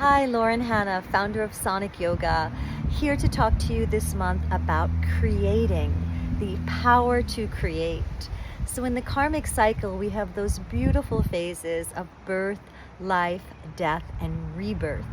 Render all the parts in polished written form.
Hi, Lauren Hanna, founder of Sonic Yoga, here to talk to you this month about creating, the power to create. So in the karmic cycle, we have those beautiful phases of birth, life, death, and rebirth.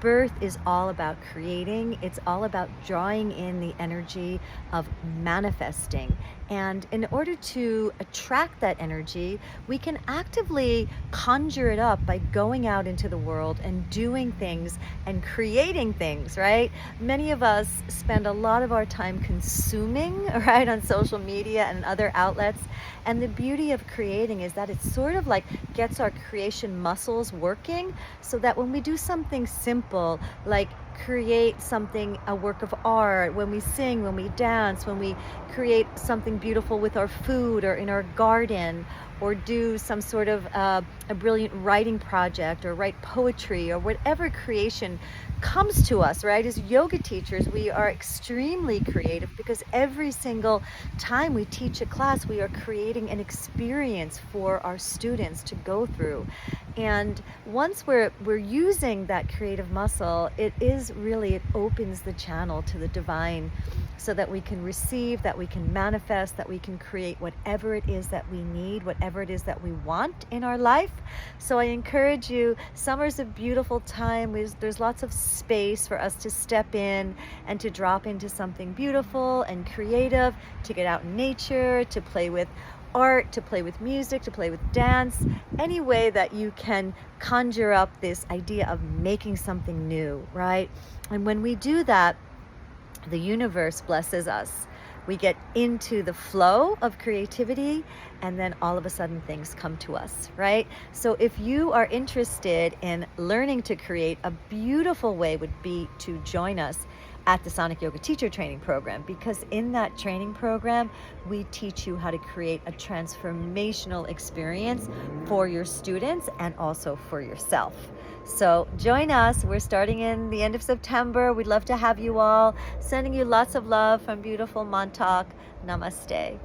Birth is all about creating. It's all about drawing in the energy of manifesting. And in order to attract that energy, we can actively conjure it up by going out into the world and doing things and creating things, right? Many of us spend a lot of our time consuming, right, on social media and other outlets. And the beauty of creating is that it sort of like gets our creation muscles working so that when we do something simple, like create something, a work of art, when we sing, when we dance, when we create something beautiful with our food or in our garden, or do some sort of a brilliant writing project or write poetry or whatever creation comes to us, right? As yoga teachers, we are extremely creative because every single time we teach a class, we are creating an experience for our students to go through. And once we're using that creative muscle, it opens the channel to the divine so that we can receive, that we can manifest, that we can create whatever it is that we need, whatever it is that we want in our life. So I encourage you, summer's a beautiful time. There's lots of space for us to step in and to drop into something beautiful and creative, to get out in nature, to play with art, to play with music, to play with dance, any way that you can conjure up this idea of making something new, right? And when we do that, the universe blesses us. We get into the flow of creativity, and then all of a sudden things come to us, right? So if you are interested in learning to create, a beautiful way would be to join us at the Sonic Yoga Teacher Training Program, because in that training program, we teach you how to create a transformational experience for your students and also for yourself. So join us. We're starting in the end of September. We'd love to have you all. Sending you lots of love from beautiful Montauk. Namaste.